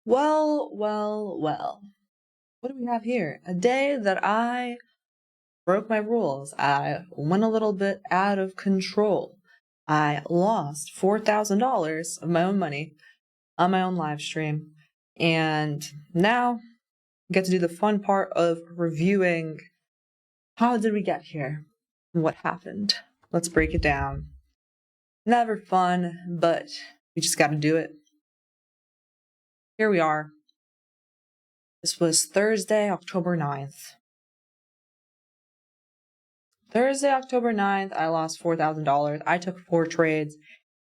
Well. What do we have here? A day that I broke my rules. I went a little bit out of control. I lost $4,000 of my own money on my own live stream. And now I get to do the fun part of reviewing how did we get here? What happened? Let's break it down. Never fun, but we just got to do it. Here we are. This was Thursday, October 9th. Thursday, October 9th, I lost $4,000. I took 4 trades,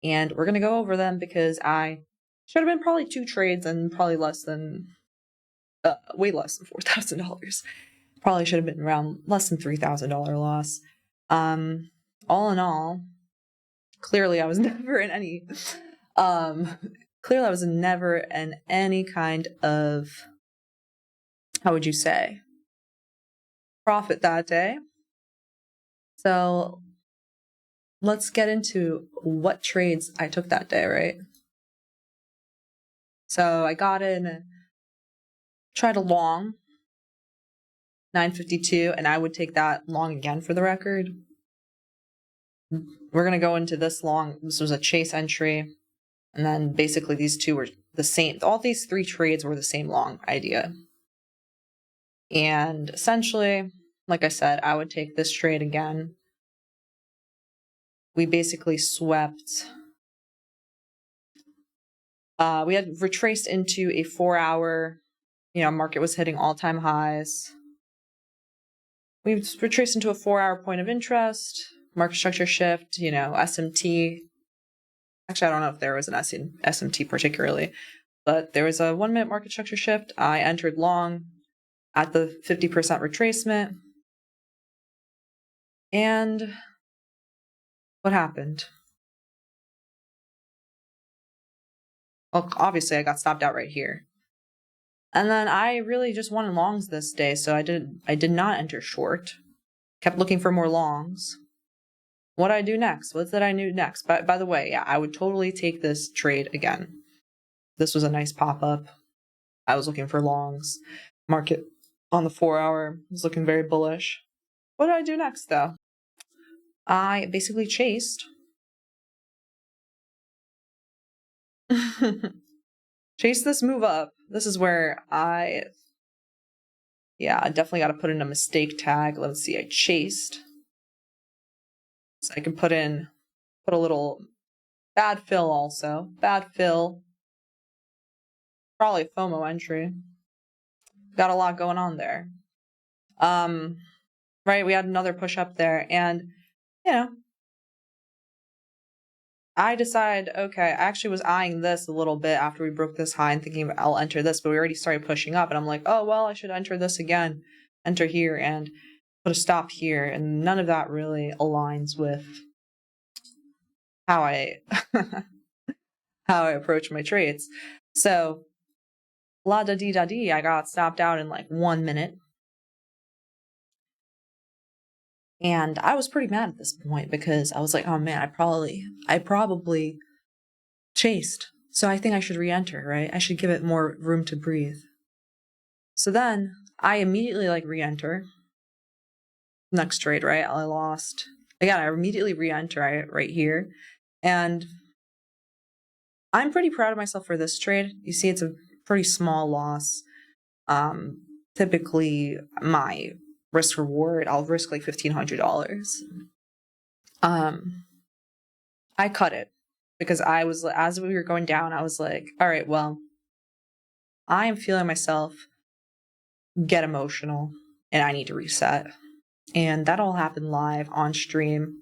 and we're going to go over them because I should have been probably 2 trades and probably way less than $4,000. Probably should have been around less than $3,000 loss. All in all, clearly I was never in any kind of, how would you say, profit that day. So let's get into what trades I took that day, right? So I got in, tried a long, 952, and I would take that long again for the record. We're going to go into this long. This was a chase entry. And then basically these two were the same. All these 3 trades were the same long idea. And essentially, like I said, I would take this trade again. We basically swept. We had retraced into a 4-hour, market was hitting all-time highs. We retraced into a 4-hour point of interest, market structure shift, SMT. Actually, I don't know if there was an SMT particularly, but there was a 1-minute market structure shift. I entered long at the 50% retracement. And what happened? Well, obviously I got stopped out right here. And then I really just wanted longs this day, so I did not enter short. Kept looking for more longs. What did I do next? What did I do next? By the way, yeah, I would totally take this trade again. This was a nice pop-up. I was looking for longs. Market on the 4-hour was looking very bullish. What did I do next, though? I basically chased. Chase this move up. This is where I definitely got to put in a mistake tag. Let's see, I chased. So I can put a little bad fill also. Bad fill. Probably a FOMO entry. Got a lot going on there. Right, we had another push up there, and I decided, okay, I actually was eyeing this a little bit after we broke this high and thinking I'll enter this, but we already started pushing up, and I'm like, oh, well, I should enter this again, enter here, and put a stop here, and none of that really aligns with how I approach my trades. So, la-da-dee-da-dee, I got stopped out in like 1 minute. And I was pretty mad at this point because I was like, oh man, I probably chased. So I think I should re-enter, right? I should give it more room to breathe. So then I immediately re-enter. Next trade, right? I lost. Again, I immediately re-enter right here. And I'm pretty proud of myself for this trade. You see, it's a pretty small loss. Typically my risk reward, I'll risk like $1,500. I cut it because as we were going down, I was like, all right, well, I am feeling myself get emotional and I need to reset. And that all happened live on stream.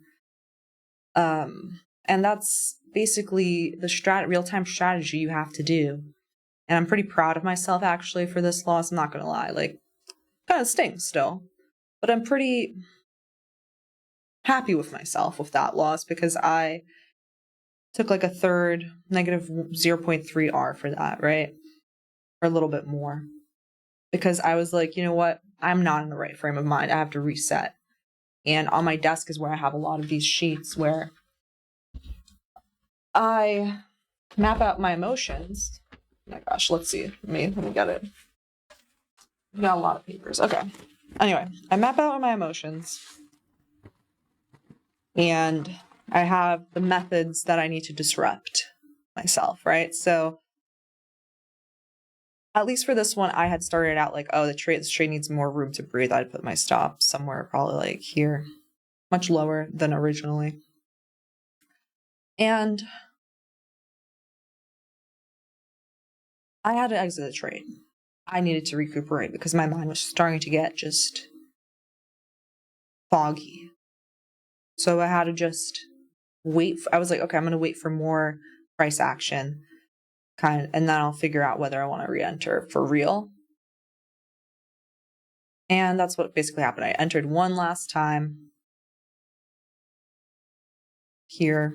And that's basically the real-time strategy you have to do. And I'm pretty proud of myself actually for this loss. I'm not going to lie, kind of stings still. But I'm pretty happy with myself with that loss because I took a third negative 0.3 R for that, right? Or a little bit more. Because I was like, you know what? I'm not in the right frame of mind. I have to reset. And on my desk is where I have a lot of these sheets where I map out my emotions my gosh, let's see. Let me get it. We got a lot of papers. Okay. Anyway, I map out my emotions. And I have the methods that I need to disrupt myself, right? So at least for this one, I had started out like, oh, this trade needs more room to breathe. I'd put my stop somewhere probably like here, much lower than originally. And I had to exit the trade. I needed to recuperate because my mind was starting to get just foggy. So I had to just wait. I was like, okay, I'm going to wait for more price action, and then I'll figure out whether I want to re-enter for real. And that's what basically happened. I entered one last time here.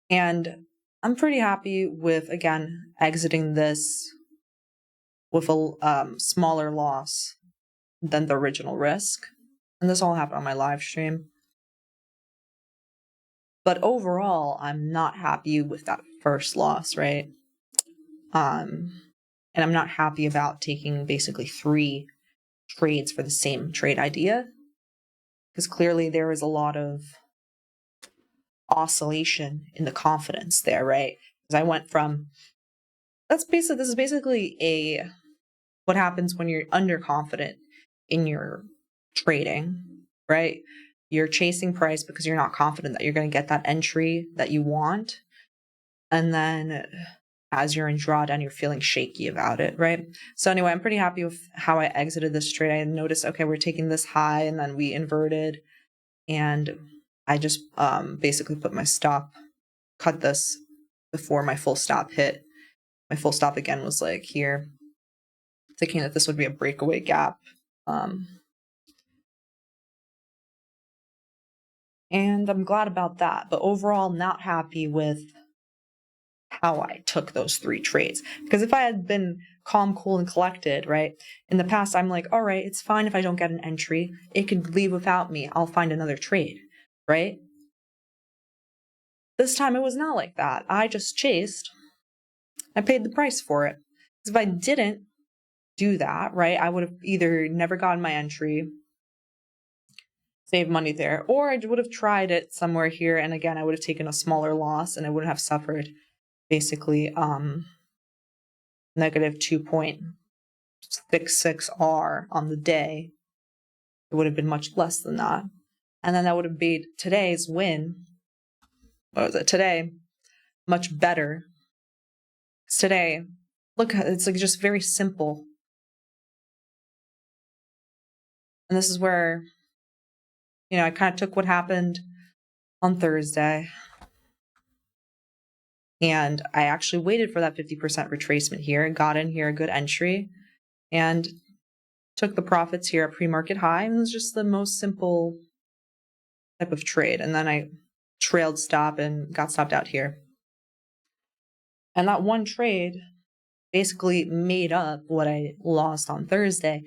And I'm pretty happy with, again, exiting this with a smaller loss than the original risk. And this all happened on my live stream. But overall, I'm not happy with that first loss, right? And I'm not happy about taking basically 3 trades for the same trade idea. Because clearly there is a lot of oscillation in the confidence there, right? Because I went from this is basically what happens when you're underconfident in your trading, right? You're chasing price because you're not confident that you're going to get that entry that you want. And then as you're in drawdown, you're feeling shaky about it, right? So anyway, I'm pretty happy with how I exited this trade. I noticed, okay, we're taking this high and then we inverted. And I just basically put my stop, cut this before my full stop hit. My full stop again was like here, thinking that this would be a breakaway gap. And I'm glad about that. But overall, not happy with how I took those 3 trades. Because if I had been calm, cool, and collected, right? In the past, I'm like, all right, it's fine if I don't get an entry. It could leave without me. I'll find another trade, right? This time it was not like that. I just chased. I paid the price for it. Because if I didn't do that, right, I would have either never gotten my entry, saved money there, or I would have tried it somewhere here, and again, I would have taken a smaller loss, and I wouldn't have suffered basically negative 2.66 R on the day. It would have been much less than that. And then that would have made today's win, what was it, today, much better. Today, look, it's like just very simple. And this is where, I kind of took what happened on Thursday, and I actually waited for that 50% retracement here and got in here a good entry and took the profits here at pre-market high. And it was just the most simple type of trade. And then I trailed stop and got stopped out here. And that one trade basically made up what I lost on Thursday.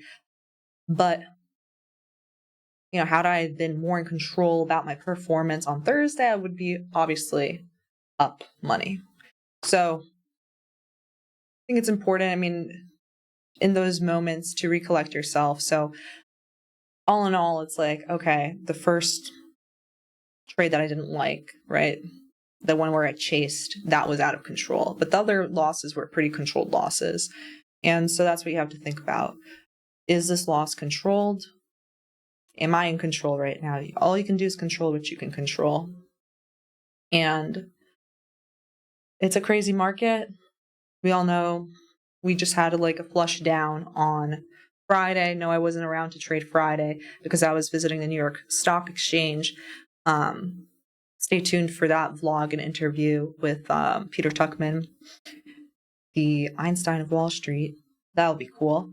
But, had I been more in control about my performance on Thursday, I would be obviously up money. So I think it's important, in those moments to recollect yourself. So all in all, it's like, okay, the first trade that I didn't like, right? The one where I chased, that was out of control. But the other losses were pretty controlled losses. And so that's what you have to think about. Is this loss controlled? Am I in control right now? All you can do is control what you can control. And it's a crazy market. We all know we just had a flush down on Friday. No, I wasn't around to trade Friday because I was visiting the New York Stock Exchange. Stay tuned for that vlog and interview with Peter Tuchman, the Einstein of Wall Street. That'll be cool.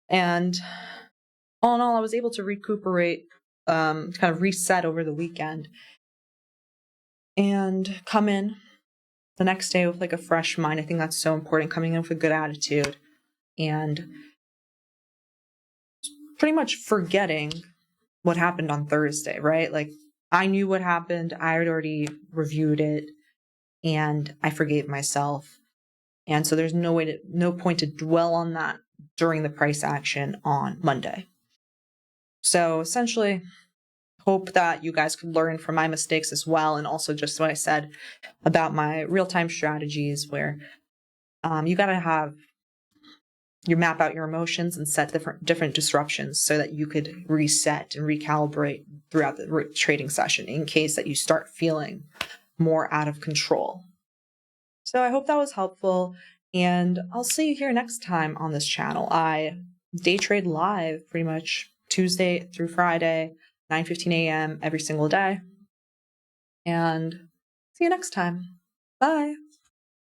And all in all, I was able to recuperate, kind of reset over the weekend and come in the next day with a fresh mind. I think that's so important, coming in with a good attitude and pretty much forgetting what happened on Thursday, right? I knew what happened. I had already reviewed it and I forgave myself. And so there's no point to dwell on that during the price action on Monday. So essentially, hope that you guys could learn from my mistakes as well. And also just what I said about my real-time strategies where you got to have you map out your emotions and set different disruptions so that you could reset and recalibrate throughout the trading session in case that you start feeling more out of control. So I hope that was helpful, and I'll see you here next time on this channel. I day trade live pretty much Tuesday through Friday, 9:15 a.m. every single day. And see you next time. Bye.